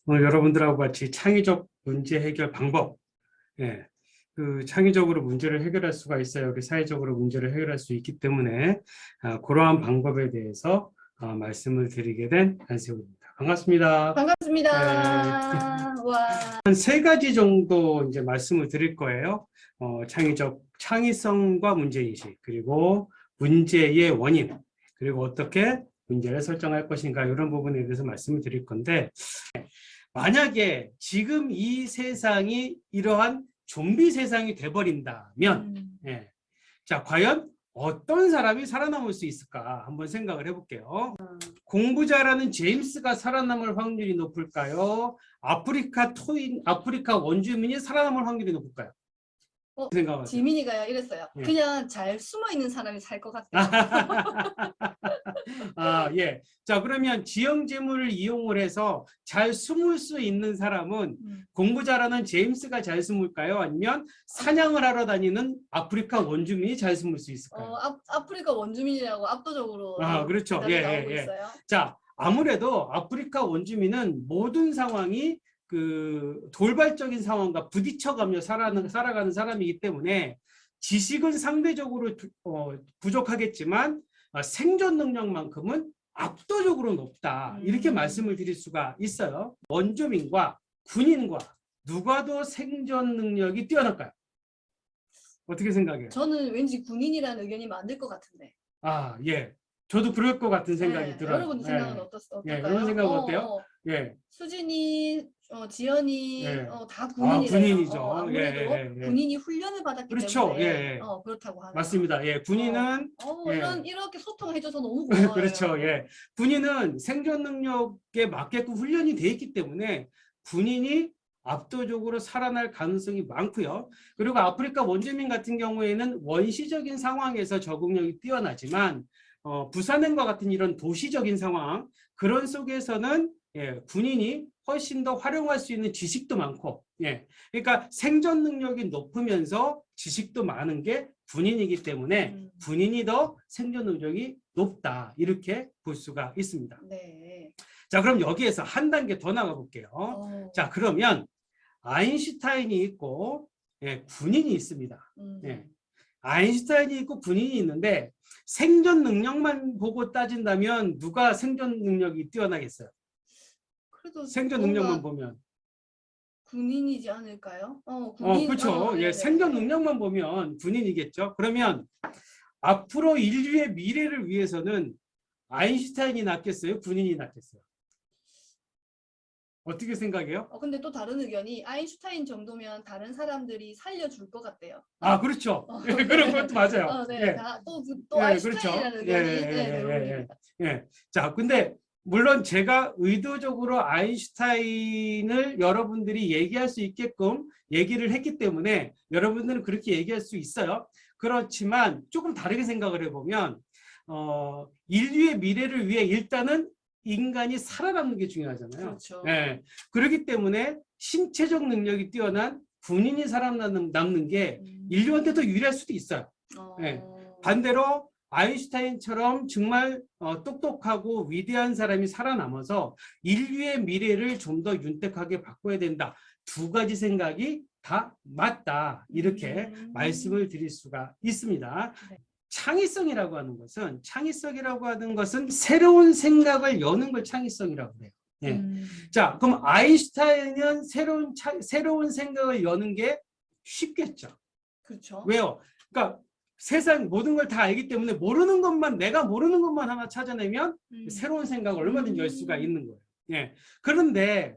오늘 여러분들하고 같이 창의적 문제 해결 방법, 예, 그 창의적으로 문제를 해결할 수가 있어요. 우리 사회적으로 문제를 해결할 수 있기 때문에 그러한 방법에 대해서 말씀을 드리게 된 안세훈입니다. 반갑습니다. 반갑습니다. 와. 한 세 가지 정도 이제 말씀을 드릴 거예요. 창의성과 문제인식, 그리고 문제의 원인, 그리고 어떻게 문제를 설정할 것인가, 이런 부분에 대해서 말씀을 드릴 건데, 만약에 지금 이 세상이 이러한 좀비 세상이 돼버린다면, 자, 과연 어떤 사람이 살아남을 수 있을까 한번 생각을 해볼게요. 공부 잘하는 제임스가 살아남을 확률이 높을까요? 아프리카 원주민이 살아남을 확률이 높을까요? 생각하세요. 지민이가요 이랬어요. 예. 그냥 잘 숨어 있는 사람이 살 것 같아요. 예. 자, 그러면 지형지물을 이용을 해서 잘 숨을 수 있는 사람은 공부 잘하는 제임스가 잘 숨을까요? 아니면 사냥을 하러 다니는 아프리카 원주민이 잘 숨을 수 있을까요? 아프리카 원주민이라고 압도적으로 그렇죠. 나오고 있어요. 자, 아무래도 아프리카 원주민은 모든 상황이 그 돌발적인 상황과 부딪혀가며 살아가는 사람이기 때문에 지식은 상대적으로 부족하겠지만 생존 능력만큼은 압도적으로 높다, 이렇게 말씀을 드릴 수가 있어요. 원주민과 군인과 누가 더 생존 능력이 뛰어날까요? 어떻게 생각해요? 저는 왠지 군인이라는 의견이 많을 것 같은데. 예. 저도 그럴 것 같은 생각이 들어요. 여러분 생각은 어떨까요? 여러분 생각은 어때요? 수진이, 지연이 다 군인이래요. 군인이죠. 아무래도 군인이 훈련을 받았기 때문에 그렇다고 하네요. 맞습니다. 군인은 이렇게 소통해줘서 너무 고마워요. 그렇죠. 군인은 생존 능력에 맞게끔 훈련이 돼 있기 때문에 군인이 압도적으로 살아날 가능성이 많고요. 그리고 아프리카 원주민 같은 경우에는 원시적인 상황에서 적응력이 뛰어나지만 부산행과 같은 이런 도시적인 상황, 그런 속에서는 군인이 훨씬 더 활용할 수 있는 지식도 많고, 그러니까 생존 능력이 높으면서 지식도 많은 게 군인이기 때문에 군인이 더 생존 능력이 높다, 이렇게 볼 수가 있습니다. 네. 자, 그럼 여기에서 한 단계 더 나가 볼게요. 자, 그러면 아인슈타인이 있고 군인이 있습니다. 아인슈타인이 있고 군인이 있는데 생존 능력만 보고 따진다면 누가 생존 능력이 뛰어나겠어요? 그래도 생존 능력만 보면 군인이지 않을까요? 그렇죠. 생존 능력만 보면 군인이겠죠. 그러면 앞으로 인류의 미래를 위해서는 아인슈타인이 낫겠어요? 군인이 낫겠어요? 어떻게 생각해요? 근데 또 다른 의견이 아인슈타인 정도면 다른 사람들이 살려줄 것 같대요. 그렇죠. 그런 것도 맞아요. 또 아인슈타인이라는 의견이. 자, 근데 물론 제가 의도적으로 아인슈타인을 여러분들이 얘기할 수 있게끔 얘기를 했기 때문에 여러분들은 그렇게 얘기할 수 있어요. 그렇지만 조금 다르게 생각을 해보면 인류의 미래를 위해 일단은 인간이 살아남는 게 중요하잖아요. 그렇죠. 그렇기 때문에 신체적 능력이 뛰어난 군인이 살아남는 게 인류한테 더 유리할 수도 있어요. 반대로 아인슈타인처럼 정말 똑똑하고 위대한 사람이 살아남아서 인류의 미래를 좀 더 윤택하게 바꿔야 된다. 두 가지 생각이 다 맞다, 이렇게 말씀을 드릴 수가 있습니다. 창의성이라고 하는 것은 새로운 생각을 여는 걸 창의성이라고 해요. 자, 그럼 아인슈타인은 새로운 생각을 여는 게 쉽겠죠. 그렇죠. 왜요? 그러니까 세상 모든 걸 다 알기 때문에 내가 모르는 것만 하나 찾아내면 새로운 생각을 얼마든지 열 수가 있는 거예요. 그런데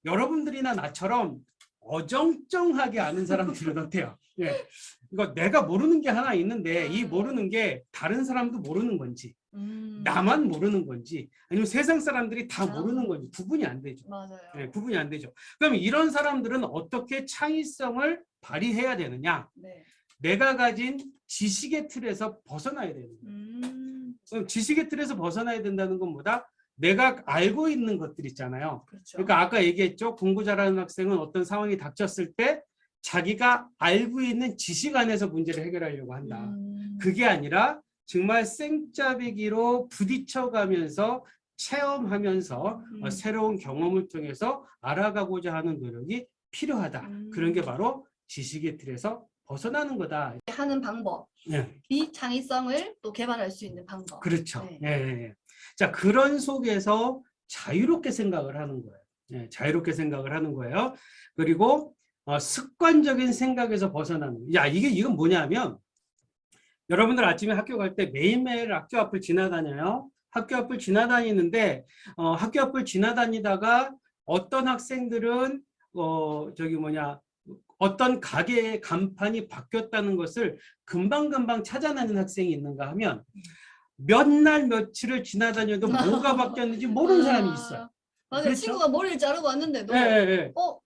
여러분들이나 나처럼 어정쩡하게 아는 사람들은 어때요? 이거 내가 모르는 게 하나 있는데 이 모르는 게 다른 사람도 모르는 건지 나만 모르는 건지 아니면 세상 사람들이 다 모르는 건지 구분이 안 되죠. 맞아요. 구분이 안 되죠. 그럼 이런 사람들은 어떻게 창의성을 발휘해야 되느냐? 내가 가진 지식의 틀에서 벗어나야 되는 거예요. 그럼 지식의 틀에서 벗어나야 된다는 건 뭐다? 내가 알고 있는 것들 있잖아요. 그렇죠. 그러니까 아까 얘기했죠. 공부 잘하는 학생은 어떤 상황이 닥쳤을 때 자기가 알고 있는 지식 안에서 문제를 해결하려고 한다. 그게 아니라 정말 생짜배기로 부딪혀가면서 체험하면서 새로운 경험을 통해서 알아가고자 하는 노력이 필요하다. 그런 게 바로 지식의 틀에서 벗어나는 거다. 하는 방법, 네. 이 창의성을 또 개발할 수 있는 방법. 그렇죠. 네. 예. 자, 그런 속에서 자유롭게 생각을 하는 거예요. 예, 자유롭게 생각을 하는 거예요. 그리고 습관적인 생각에서 벗어나는. 야, 이건 뭐냐면 여러분들 아침에 학교 갈 때 매일매일 학교 앞을 지나다녀요. 학교 앞을 지나다니는데 학교 앞을 지나다니다가 어떤 학생들은 어떤 가게의 간판이 바뀌었다는 것을 금방금방 찾아내는 학생이 있는가 하면 몇 날 며칠을 지나다녀도 뭐가 바뀌었는지 모르는 사람이 있어요. 맞아요. 그렇죠? 친구가 머리를 자르고 왔는데도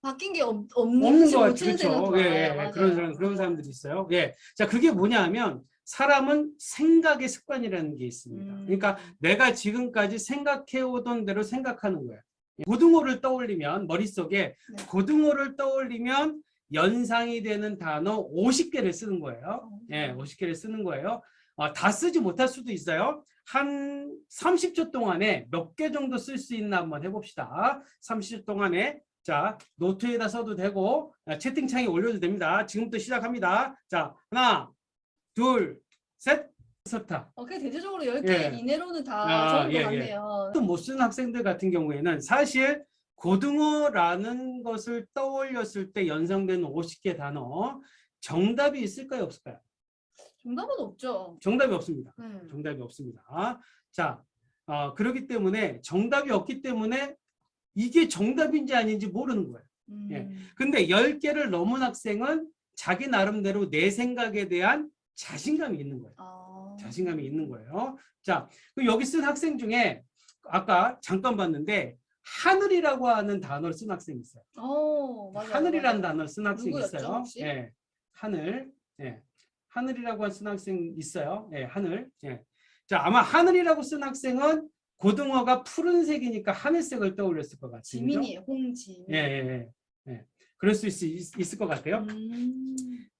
바뀐 게 없는 없는지 것 못 찾는 생각 그렇죠. 들어요. 그런 사람들이 있어요. 예. 자, 그게 뭐냐면 사람은 생각의 습관이라는 게 있습니다. 그러니까 내가 지금까지 생각해오던 대로 생각하는 거예요. 고등어를 떠올리면 머릿속에 고등어를 떠올리면 연상이 되는 단어 50개를 쓰는 거예요. 예, 50개를 쓰는 거예요. 다 쓰지 못할 수도 있어요. 한 30초 동안에 몇 개 정도 쓸 수 있나 한번 해봅시다. 30초 동안에 자 노트에다 써도 되고 채팅창에 올려도 됩니다. 지금부터 시작합니다. 자 하나 둘 셋 스타. 그냥 대체적으로 10개 이내로는 다 적을 것 같네요. 또 못 쓰는 학생들 같은 경우에는 사실 고등어라는 것을 떠올렸을 때 연상되는 50개 단어 정답이 있을까요? 없을까요? 정답은 없죠. 정답이 없습니다. 정답이 없습니다. 자, 그렇기 때문에 정답이 없기 때문에 이게 정답인지 아닌지 모르는 거예요. 예. 근데 10개를 넘은 학생은 자기 나름대로 내 생각에 대한 자신감이 있는 거예요. 자신감이 있는 거예요. 자, 그럼 여기 쓴 학생 중에 아까 잠깐 봤는데 하늘이라고 하는 단어를 쓴 학생이 있어요. 맞아요, 하늘이라는 맞아요. 단어를 쓴 학생이 누구였죠, 있어요. 혹시? 예. 하늘. 예. 하늘이라고 쓴 학생 있어요. 예, 하늘. 예. 자, 아마 하늘이라고 쓴 학생은 고등어가 푸른색이니까 하늘색을 떠올렸을 것 같아요. 지민이에요, 홍지민. 예. 그럴 수 있을 것 같아요.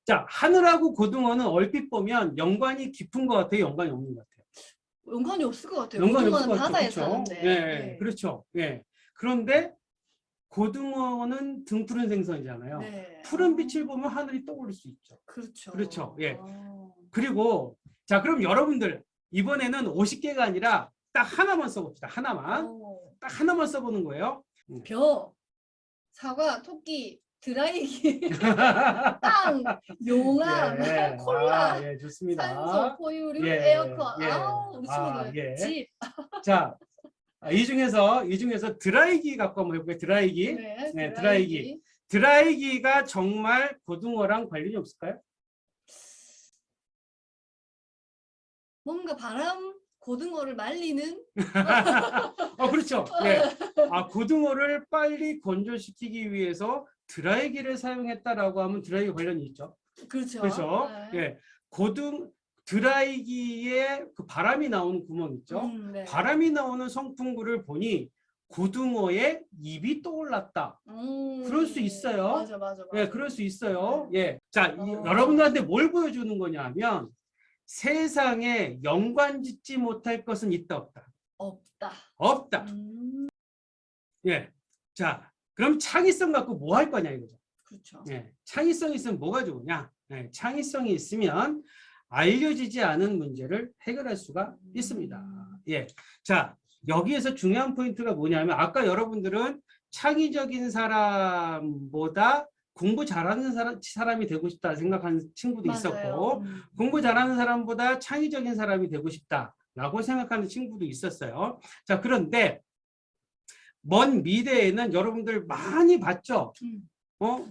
자, 하늘하고 고등어는 얼핏 보면 연관이 깊은 것 같아요. 연관이 없는 것 같아요. 연관이 없을 것 같아요. 연관이 없을 고등어는 것 같아요. 바다에 그렇죠? 사는데. 예, 그렇죠. 예. 그런데 고등어는 등푸른 생선이잖아요. 네. 푸른 빛을 보면 하늘이 떠오를 수 있죠. 그렇죠. 그렇죠. 예. 그리고 자, 그럼 여러분들 이번에는 50개가 아니라 딱 하나만 써봅시다. 하나만. 딱 하나만 써보는 거예요. 벼, 사과, 토끼, 드라이기, 땅, 용암, 콜라, 예, 좋습니다. 산소, 포유류, 예, 에어컨. 예. 우리 친구들 집. 자, 이 중에서 드라이기 갖고 한번 해볼게요. 드라이기. 네, 드라이기. 드라이기가 정말 고등어랑 관련이 없을까요? 뭔가 고등어를 말리는? 그렇죠. 예. 고등어를 빨리 건조시키기 위해서 드라이기를 사용했다라고 하면 드라이기 관련이 있죠. 그렇죠. 그렇죠. 네. 예. 드라이기에 그 바람이 나오는 구멍 있죠. 네. 바람이 나오는 성풍구를 보니 고등어의 입이 떠올랐다. 그럴 수 있어요. 맞아. 예, 그럴 수 있어요. 예. 자, 여러분들한테 뭘 보여주는 거냐면 세상에 연관 짓지 못할 것은 있다 없다. 예. 자, 그럼 창의성 갖고 뭐 할 거냐 이거죠. 그렇죠. 예. 창의성이 있으면 뭐가 좋으냐? 예. 창의성이 있으면 알려지지 않은 문제를 해결할 수가 있습니다. 예. 자, 여기에서 중요한 포인트가 뭐냐면 아까 여러분들은 창의적인 사람보다 공부 잘하는 사람이 되고 싶다 생각하는 친구도 있었고 공부 잘하는 사람보다 창의적인 사람이 되고 싶다라고 생각하는 친구도 있었어요. 자, 그런데 먼 미래에는 여러분들 많이 봤죠?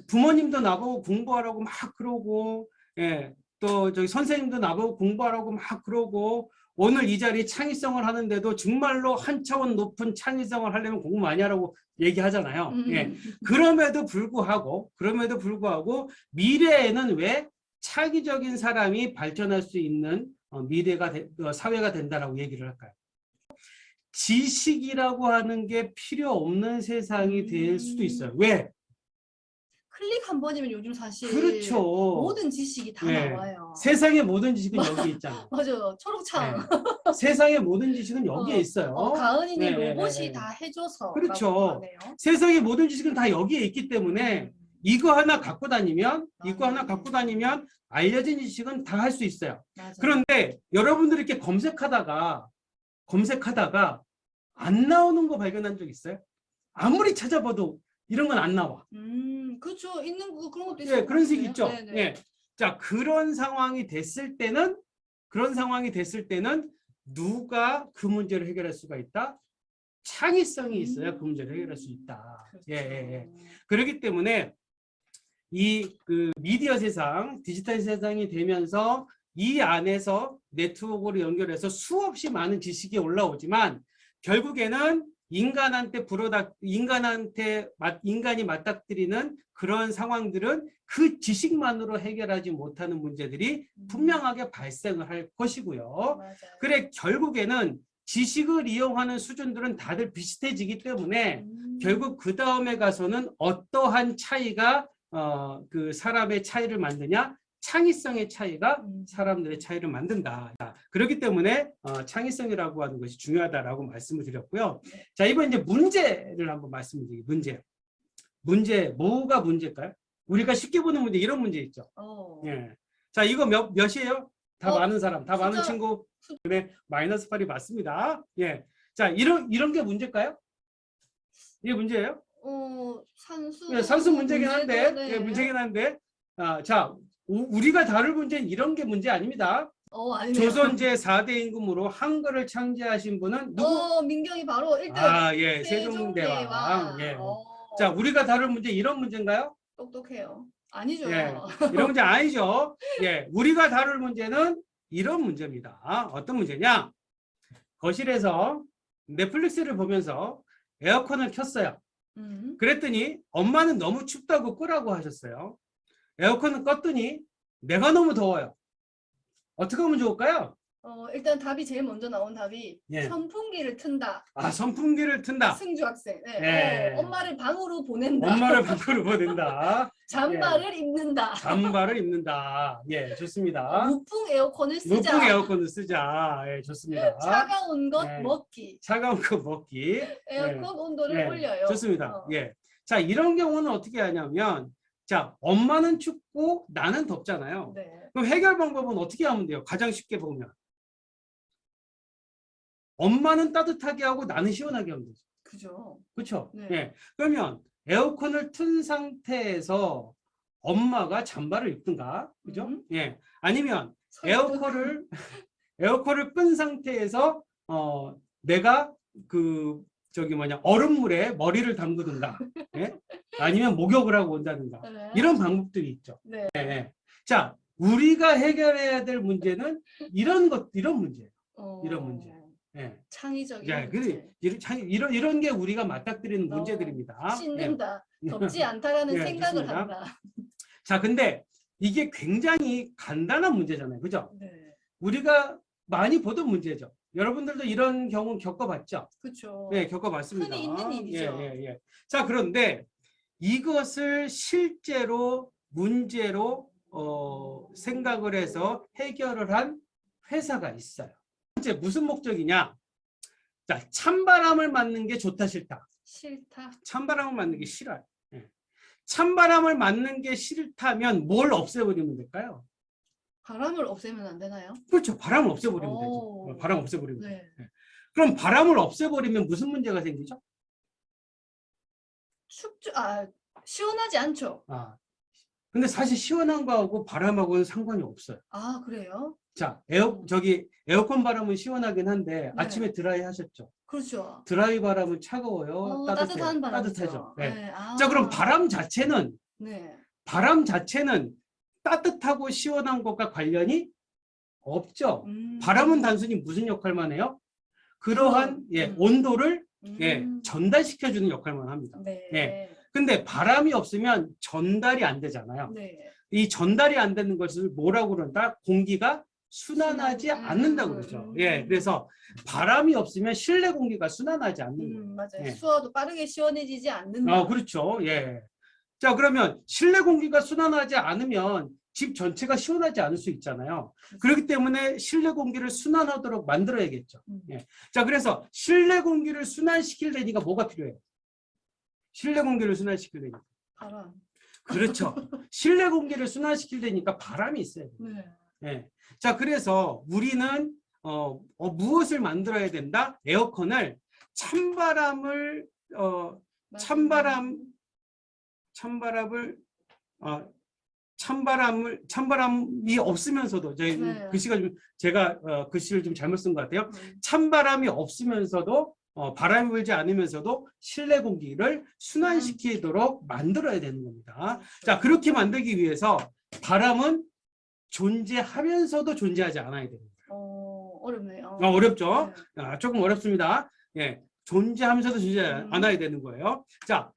부모님도 나보고 공부하라고 막 그러고 예, 또 저기 선생님도 나보고 공부하라고 막 그러고 오늘 이 자리 창의성을 하는데도 정말로 한 차원 높은 창의성을 하려면 공부 많이 하라고 얘기하잖아요. 예. 그럼에도 불구하고 미래에는 왜 창의적인 사람이 발전할 수 있는 사회가 된다라고 얘기를 할까요? 지식이라고 하는 게 필요 없는 세상이 될 수도 있어요. 왜? 클릭 한 번이면 요즘 사실 그렇죠. 모든 지식이 다 나와요. 세상의 모든 지식은 여기에 있잖아요. 맞아요. 초록창. 네. 세상의 모든 지식은 여기에 있어요. 가은이는 네, 로봇이 네. 다 해줘서. 그렇죠. 세상의 모든 지식은 다 여기에 있기 때문에 이거 하나 갖고 다니면 알려진 지식은 다 할 수 있어요. 맞아요. 그런데 여러분들이 이렇게 검색하다가 안 나오는 거 발견한 적 있어요? 아무리 찾아봐도 이런 건 안 나와. 그렇죠. 있는 거 그런 것도 예, 있어요. 그런 식 있죠. 네네. 예. 자, 그런 상황이 됐을 때는 누가 그 문제를 해결할 수가 있다? 창의성이 있어야 그 문제를 해결할 수 있다. 그렇죠. 예. 그렇기 때문에 이 그 미디어 세상, 디지털 세상이 되면서 이 안에서 네트워크로 연결해서 수없이 많은 지식이 올라오지만 결국에는 인간이 맞닥뜨리는 그런 상황들은 그 지식만으로 해결하지 못하는 문제들이 분명하게 발생을 할 것이고요. 맞아요. 그래 결국에는 지식을 이용하는 수준들은 다들 비슷해지기 때문에 결국 그 다음에 가서는 어떠한 차이가 그 사람의 차이를 만드냐? 창의성의 차이가 사람들의 차이를 만든다. 그렇기 때문에 창의성이라고 하는 것이 중요하다라고 말씀을 드렸고요. 자, 이번 이제 문제를 한번 말씀드릴게요. 문제, 뭐가 문제일까요? 우리가 쉽게 보는 문제, 이런 문제 있죠. 예. 자, 이거 몇이에요? 다 아는 사람, 다 아는 친구. 네, -8이 맞습니다. 예. 자, 이런 게 문제일까요? 이게 문제예요? 산수. 예, 산수 문제긴 한데, 네. 예, 문제긴 한데, 자, 우리가 다룰 문제는 이런 게 문제 아닙니다. 아니네요. 조선제 4대 임금으로 한글을 창제하신 분은 누구? 민경이 바로 1등. 예, 세종대왕. 세종대왕. 예. 자, 우리가 다룰 문제 이런 문제인가요? 똑똑해요. 아니죠. 예, 이런 문제 아니죠. 예, 우리가 다룰 문제는 이런 문제입니다. 어떤 문제냐? 거실에서 넷플릭스를 보면서 에어컨을 켰어요. 그랬더니 엄마는 너무 춥다고 끄라고 하셨어요. 에어컨을 껐더니 내가 너무 더워요. 어떻게 하면 좋을까요? 일단 답이 제일 먼저 나온 답이 예. 선풍기를 튼다. 선풍기를 튼다. 승주 학생. 네. 예. 엄마를 방으로 보낸다. 엄마를 밖으로 보낸다. 잠바를 입는다. 잠바를 입는다. 예, 좋습니다. 무풍 에어컨을 쓰자. 무풍 에어컨을 쓰자. 예, 좋습니다. 차가운 것 예. 먹기. 차가운 거 먹기. 에어컨 온도를 올려요. 좋습니다. 예. 자, 이런 경우는 어떻게 하냐면, 자, 엄마는 춥고 나는 덥잖아요. 네. 그럼 해결 방법은 어떻게 하면 돼요? 가장 쉽게 보면. 엄마는 따뜻하게 하고 나는 시원하게 하면 되죠. 그죠. 그렇죠? 네. 예. 그러면 에어컨을 튼 상태에서 엄마가 잠바를 입든가, 그죠? 예. 아니면 에어컨을 끈 상태에서 내가 얼음물에 머리를 담그든가, 예? 아니면 목욕을 하고 온다든가, 네. 이런 방법들이 있죠. 네. 예. 자, 우리가 해결해야 될 문제는 이런 문제예요. 이런 문제. 예. 창의적인 문제. 문제. 이런 게 우리가 맞닥뜨리는 문제들입니다. 씻는다. 덥지 않다라는 예, 생각을 좋습니다. 한다. 자, 근데 이게 굉장히 간단한 문제잖아요. 그죠? 네. 우리가 많이 보던 문제죠. 여러분들도 이런 경우 겪어봤죠? 그렇죠. 네, 겪어봤습니다. 흔히 있는 일이죠. 예. 자, 그런데 이것을 실제로 문제로 생각을 해서 해결을 한 회사가 있어요. 이제 무슨 목적이냐? 자, 찬바람을 맞는 게 좋다 싫다? 싫다. 찬바람을 맞는 게 싫어요. 예. 찬바람을 맞는 게 싫다면 뭘 없애버리면 될까요? 바람을 없애면 안 되나요? 그렇죠. 바람을 없애버리면 되죠. 바람 없애버리면 네. 되죠. 예. 그럼 바람을 없애버리면 무슨 문제가 생기죠? 시원하지 않죠. 근데 사실 시원한 거하고 바람하고는 상관이 없어요. 그래요? 자, 에어컨 바람은 시원하긴 한데 네. 아침에 드라이 하셨죠? 그렇죠. 드라이 바람은 차가워요? 따뜻한 바람. 따뜻하죠. 네. 네. 자, 그럼 바람 자체는 따뜻하고 시원한 것과 관련이 없죠. 바람은 단순히 무슨 역할만 해요? 그러한 온도를 전달시켜주는 역할만 합니다. 네. 근데 바람이 없으면 전달이 안 되잖아요. 네. 이 전달이 안 되는 것을 뭐라고 그런다? 공기가 순환하지 않는다고 그러죠. 예, 그래서 바람이 없으면 실내 공기가 순환하지 않는 거예요. 맞아요. 수어도 빠르게 시원해지지 않는다. 그렇죠. 예. 자, 그러면 실내 공기가 순환하지 않으면 집 전체가 시원하지 않을 수 있잖아요. 그렇기 때문에 실내 공기를 순환하도록 만들어야겠죠. 예. 자, 그래서 실내 공기를 순환시키려니까 뭐가 필요해요? 실내 공기를 순환시키려니까. 바람. 그렇죠. 실내 공기를 순환시키려니까 바람이 있어야 돼요. 네. 예. 자, 그래서 우리는 무엇을 만들어야 된다? 에어컨을 찬바람을 찬바람이 없으면서도 저희 네. 글씨가 좀 제가 글씨를 좀 잘못 쓴 것 같아요. 찬바람이 없으면서도 바람이 불지 않으면서도 실내 공기를 순환시키도록 만들어야 되는 겁니다. 자, 그렇게 만들기 위해서 바람은 존재하면서도 존재하지 않아야 됩니다. 어렵네요. 어렵죠? 네. 조금 어렵습니다. 예, 존재하면서도 존재하지 않아야 되는 거예요. 자,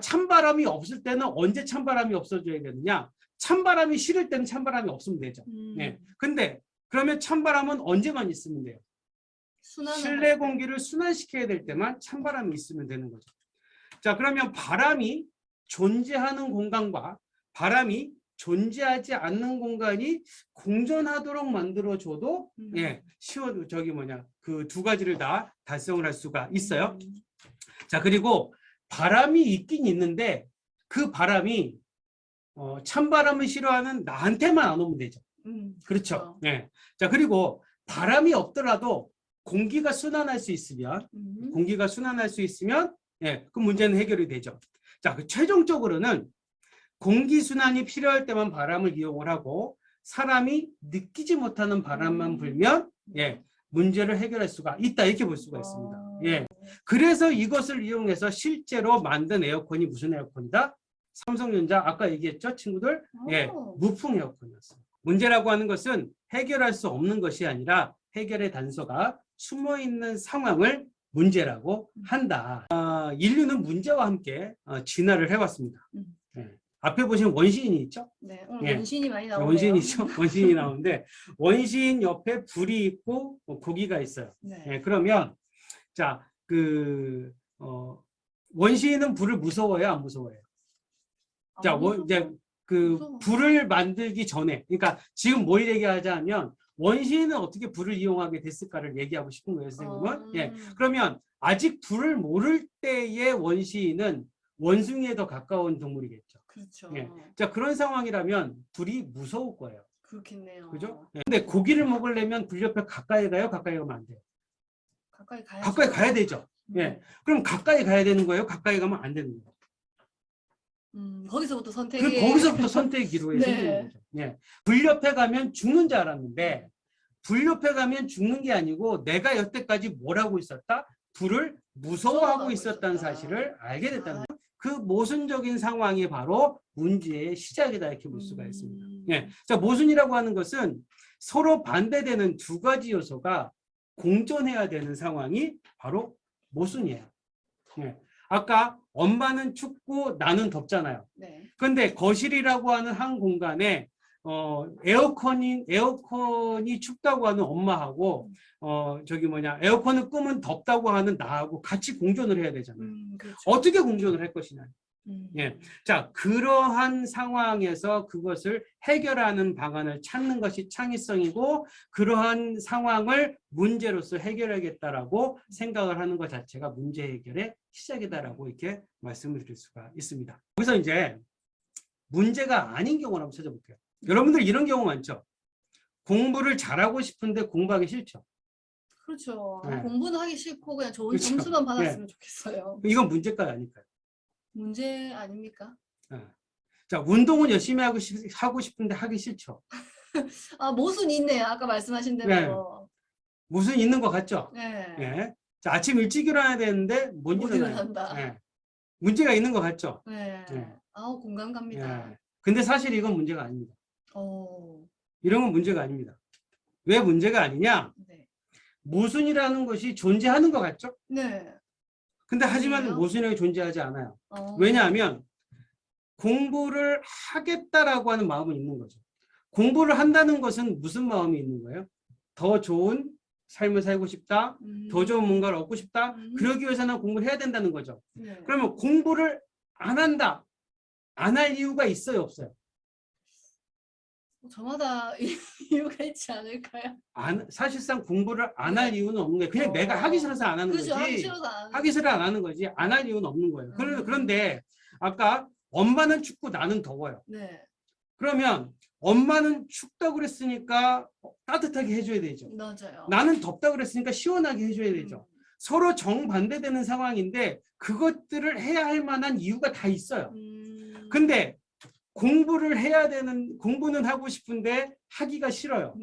찬바람이 없을 때는 언제 찬바람이 없어져야 되느냐? 찬바람이 싫을 때는 찬바람이 없으면 되죠. 예. 근데 그러면 찬바람은 언제만 있으면 돼요? 실내 공기를 순환시켜야 될 때만 찬바람이 있으면 되는 거죠. 자, 그러면 바람이 존재하는 공간과 바람이 존재하지 않는 공간이 공존하도록 만들어줘도 예, 그 두 가지를 다 달성을 할 수가 있어요. 자, 그리고 바람이 있긴 있는데 그 바람이 찬바람을 싫어하는 나한테만 안 오면 되죠. 그렇죠. 예. 자, 그리고 바람이 없더라도 공기가 순환할 수 있으면 예, 그 문제는 해결이 되죠. 자, 그 최종적으로는 공기 순환이 필요할 때만 바람을 이용을 하고 사람이 느끼지 못하는 바람만 불면 예, 문제를 해결할 수가 있다, 이렇게 볼 수가 있습니다. 예. 그래서 이것을 이용해서 실제로 만든 에어컨이 무슨 에어컨이다? 삼성전자 아까 얘기했죠, 친구들? 예, 무풍 에어컨이었어요. 문제라고 하는 것은 해결할 수 없는 것이 아니라 해결의 단서가 숨어 있는 상황을 문제라고 한다. 인류는 문제와 함께 진화를 해왔습니다. 예. 앞에 보시면 원시인이 있죠? 네, 오늘 예. 원시인이 많이 나오네요. 원시인이죠. 원시인이 나오는데 원시인 옆에 불이 있고 고기가 있어요. 네. 예, 그러면 자, 원시인은 불을 무서워해요, 안 무서워해요? 자, 이제 무서워. 불을 만들기 전에, 그러니까 지금 뭘 얘기하자면 원시인은 어떻게 불을 이용하게 됐을까를 얘기하고 싶은 거예요, 선생님은. 예, 그러면 아직 불을 모를 때의 원시인은 원숭이에 더 가까운 동물이겠죠. 그렇죠. 예. 자, 그런 상황이라면 불이 무서울 거예요. 그렇겠네요. 그죠? 예. 근데 고기를 먹으려면 불 옆에 가까이 가요? 가까이 가면 안 돼요? 가까이 가야죠. 가까이 가야 되죠. 예. 그럼 가까이 가야 되는 거예요? 가까이 가면 안 되는 거예요? 거기서부터 선택이. 거기서부터 선택의 기로에 네. 생기는 거죠. 예. 불 옆에 가면 죽는 줄 알았는데 불 옆에 가면 죽는 게 아니고 내가 여태까지 뭘 하고 있었다? 불을 무서워하고 있었다는 사실을 알게 됐다는 거예요. 그 모순적인 상황이 바로 문제의 시작이다, 이렇게 볼 수가 있습니다. 예. 자, 모순이라고 하는 것은 서로 반대되는 두 가지 요소가 공존해야 되는 상황이 바로 모순이에요. 예. 아까 엄마는 춥고 나는 덥잖아요. 네. 그런데 거실이라고 하는 한 공간에 에어컨이 춥다고 하는 엄마하고 에어컨을 끄면 덥다고 하는 나하고 같이 공존을 해야 되잖아요. 그렇죠. 어떻게 공존을 할 것이냐. 예. 자, 그러한 상황에서 그것을 해결하는 방안을 찾는 것이 창의성이고 그러한 상황을 문제로서 해결하겠다라고 생각을 하는 것 자체가 문제 해결의 시작이다라고 이렇게 말씀을 드릴 수가 있습니다. 여기서 이제 문제가 아닌 경우를 한번 찾아볼게요. 여러분들 이런 경우 많죠? 공부를 잘하고 싶은데 공부하기 싫죠? 그렇죠. 네. 공부는 하기 싫고 그냥 좋은 그렇죠. 점수만 받았으면 좋겠어요. 이건 문제가 아닐까요? 문제 아닙니까? 자, 운동은 열심히 하고 싶은데 하기 싫죠? 모순이 있네요. 아까 말씀하신 대로. 무슨 있는 것 같죠? 네. 예. 자, 아침 일찍 일어나야 되는데 못 일어난다. 예. 문제가 있는 것 같죠? 네. 예. 공감 갑니다. 예. 근데 사실 이건 문제가 아닙니다. 오. 이런 건 문제가 아닙니다. 왜 문제가 아니냐? 네. 모순이라는 것이 존재하는 것 같죠? 네. 근데 하지만 아니에요? 모순이 존재하지 않아요. 왜냐하면 공부를 하겠다라고 하는 마음은 있는 거죠. 공부를 한다는 것은 무슨 마음이 있는 거예요? 더 좋은 삶을 살고 싶다, 더 좋은 뭔가를 얻고 싶다, 그러기 위해서는 공부를 해야 된다는 거죠. 네. 그러면 공부를 안 한다, 안 할 이유가 있어요, 없어요? 저마다 이유가 있지 않을까요? 사실상 공부를 안 할 이유는 없는 거예요. 그냥 내가 하기 싫어서 안 하는 그죠. 거지. 하기 싫어서 안 하는 하기 싫어 안 하는 거지. 안 할 이유는 없는 거예요. 그런데 아까 엄마는 춥고 나는 더워요. 네. 그러면 엄마는 춥다고 그랬으니까 따뜻하게 해줘야 되죠. 맞아요. 나는 덥다고 그랬으니까 시원하게 해줘야 되죠. 서로 정반대되는 상황인데 그것들을 해야 할 만한 이유가 다 있어요. 근데 공부는 하고 싶은데 하기가 싫어요.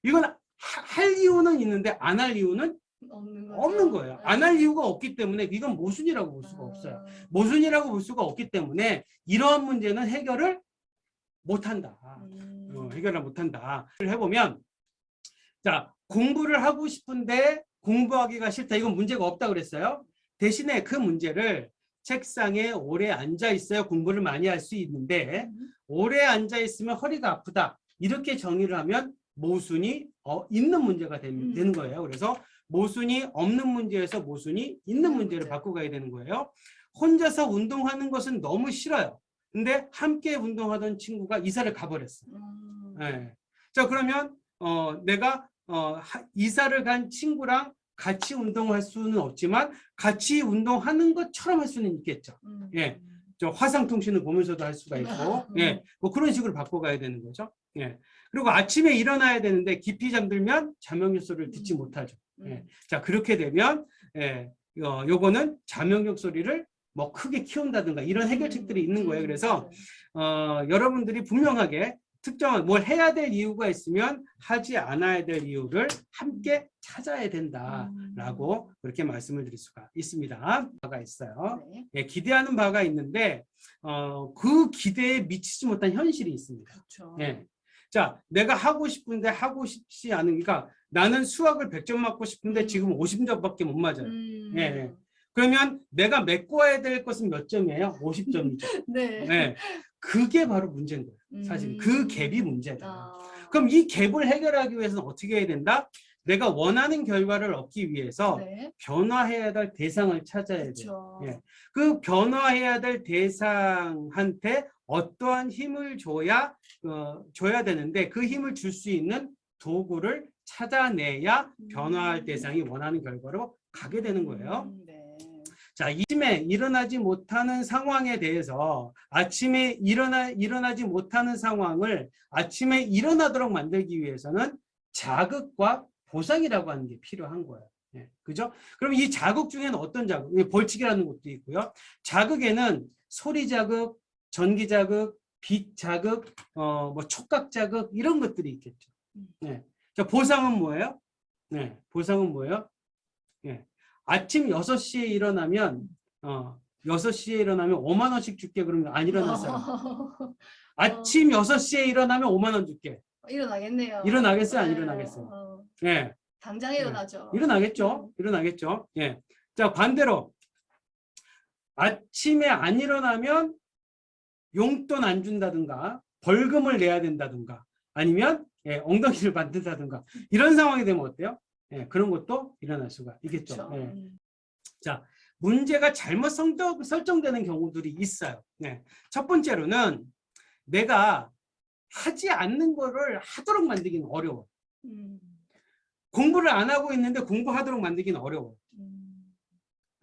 이건 할 이유는 있는데 안 할 이유는 없는 거예요. 안 할 이유가 없기 때문에 이건 모순이라고 볼 수가 없어요. 모순이라고 볼 수가 없기 때문에 이러한 문제는 해결을 못한다. 해결을 못한다. 해보면 자, 공부를 하고 싶은데 공부하기가 싫다. 이건 문제가 없다 그랬어요. 대신에 그 문제를 책상에 오래 앉아 있어야 공부를 많이 할 수 있는데 오래 앉아 있으면 허리가 아프다. 이렇게 정의를 하면 모순이 있는 문제가 되는 거예요. 그래서 모순이 없는 문제에서 모순이 있는 문제를 바꿔가야 되는 거예요. 혼자서 운동하는 것은 너무 싫어요. 근데 함께 운동하던 친구가 이사를 가버렸어요. 네. 자, 그러면 내가 이사를 간 친구랑 같이 운동할 수는 없지만 같이 운동하는 것처럼 할 수는 있겠죠. 예, 저 화상통신을 보면서도 할 수가 있고, 예, 뭐 그런 식으로 바꿔가야 되는 거죠. 예, 그리고 아침에 일어나야 되는데 깊이 잠들면 자명육 소리를 듣지 못하죠. 예, 자 그렇게 되면 요거는 자명육 소리를 뭐 크게 키운다든가 이런 해결책들이 있는 거예요. 그래서 여러분들이 분명하게 특정한 뭘 해야 될 이유가 있으면 하지 않아야 될 이유를 함께 찾아야 된다라고 그렇게 말씀을 드릴 수가 있습니다. 바가 있어요. 네. 예, 기대하는 바가 있는데 그 기대에 미치지 못한 현실이 있습니다. 그렇죠. 예. 자, 내가 하고 싶은데 하고 싶지 않으니까 나는 수학을 100점 맞고 싶은데 지금 50점밖에 못 맞아요. 예. 그러면 내가 메꿔야 될 것은 몇 점이에요? 50점이죠. 네. 네. 그게 바로 문제인 거예요. 사실 그 갭이 문제다. 그럼 이 갭을 해결하기 위해서는 어떻게 해야 된다? 내가 원하는 결과를 얻기 위해서 네. 변화해야 될 대상을 찾아야 돼요. 예. 그 변화해야 될 대상한테 어떠한 힘을 줘야 되는데 그 힘을 줄 수 있는 도구를 찾아내야 변화할 대상이 원하는 결과로 가게 되는 거예요. 네. 자, 아침에 일어나지 못하는 상황에 대해서 아침에 일어나지 못하는 상황을 아침에 일어나도록 만들기 위해서는 자극과 보상이라고 하는 게 필요한 거예요. 예, 그죠? 그럼 이 자극 중에는 어떤 자극? 벌칙이라는 것도 있고요. 자극에는 소리 자극, 전기 자극, 빛 자극, 뭐 촉각 자극 이런 것들이 있겠죠. 예. 자, 보상은 뭐예요? 네, 보상은 뭐예요? 예. 아침 6시에 일어나면 6시에 일어나면 5만 원씩 줄게. 그러면 안 일어날 사람. 아침 6시에 일어나면 5만 원 줄게. 일어나겠네요. 일어나겠어요? 안 네. 일어나겠어요? 예. 당장 일어나죠. 일어나겠죠? 일어나겠죠? 예. 자, 반대로 아침에 안 일어나면 용돈 안 준다든가 벌금을 내야 된다든가 아니면 엉덩이를 만든다든가 이런 상황이 되면 어때요? 예, 그런 것도 일어날 수가 있겠죠. 그렇죠. 예. 자, 문제가 잘못 설정되는 경우들이 있어요. 예. 첫 번째로는 내가 하지 않는 거를 하도록 만들기는 어려워. 공부를 안 하고 있는데 공부하도록 만들기는 어려워.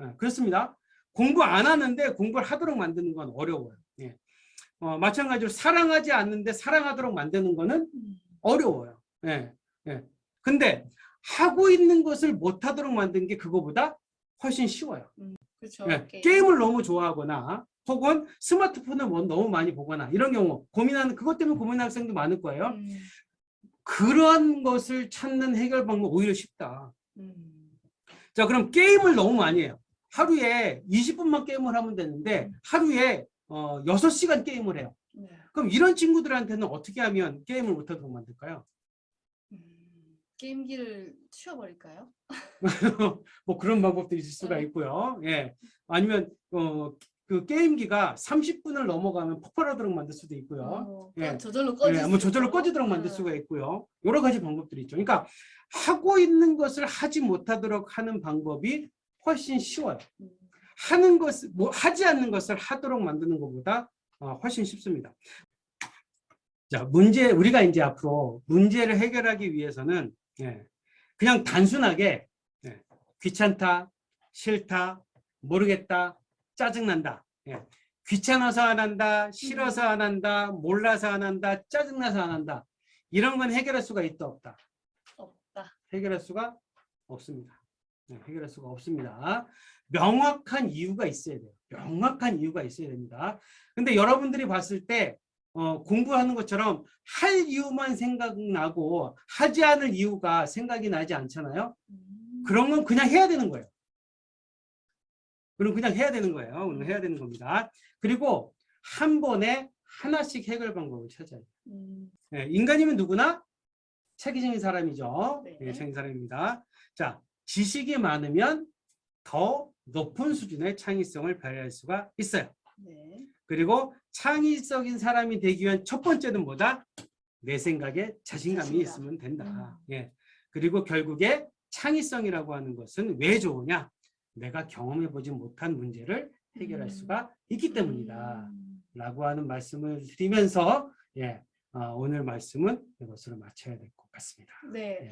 예, 그렇습니다. 공부 안 하는데 공부를 하도록 만드는 건 어려워요. 예. 마찬가지로 사랑하지 않는데 사랑하도록 만드는 거는 어려워요. 예. 예. 근데 하고 있는 것을 못하도록 만든 게 그거보다 훨씬 쉬워요. 그렇죠. 예. 게임을 너무 좋아하거나 혹은 스마트폰을 너무 많이 보거나 이런 경우 그것 때문에 고민하는 학생도 많을 거예요. 그런 것을 찾는 해결 방법 오히려 쉽다. 자, 그럼 게임을 너무 많이 해요. 하루에 20분만 게임을 하면 되는데 하루에 6시간 게임을 해요. 네. 그럼 이런 친구들한테는 어떻게 하면 게임을 못하도록 만들까요? 게임기를 치워버릴까요? 뭐 그런 방법도 있을 수가 있고요. 예. 아니면 그 게임기가 30분을 넘어가면 폭발하도록 만들 수도 있고요. 예. 저절로 꺼질 뭐 저절로 꺼지도록 만들 수가 있고요. 여러 가지 방법들이 있죠. 그러니까 하고 있는 것을 하지 못하도록 하는 방법이 훨씬 쉬워요. 하는 것을 하지 않는 것을 하도록 만드는 것보다 훨씬 쉽습니다. 자, 우리가 이제 앞으로 문제를 해결하기 위해서는 그냥 단순하게 귀찮다, 싫다, 모르겠다, 짜증난다. 귀찮아서 안 한다, 싫어서 안 한다, 몰라서 안 한다, 짜증나서 안 한다. 이런 건 해결할 수가 있다, 없다? 없다. 해결할 수가 없습니다. 해결할 수가 없습니다. 명확한 이유가 있어야 돼요. 명확한 이유가 있어야 됩니다. 근데 여러분들이 봤을 때 공부하는 것처럼 할 이유만 생각나고 하지 않을 이유가 생각이 나지 않잖아요. 그런 건 그냥 해야 되는 거예요. 그럼 그냥 해야 되는 거예요. 오늘 해야 되는 겁니다. 그리고 한 번에 하나씩 해결 방법을 찾아야 돼요. 인간이면 누구나 체계적인 사람이죠. 네. 체계적인 사람입니다. 자, 지식이 많으면 더 높은 수준의 창의성을 발휘할 수가 있어요. 네. 그리고 창의적인 사람이 되기 위한 첫 번째는 뭐다? 내 생각에 자신감이 있으면 된다. 그리고 결국에 창의성이라고 하는 것은 왜 좋으냐? 내가 경험해보지 못한 문제를 해결할 수가 있기 때문이다. 라고 하는 말씀을 드리면서 오늘 말씀은 이것으로 마쳐야 될 것 같습니다. 네.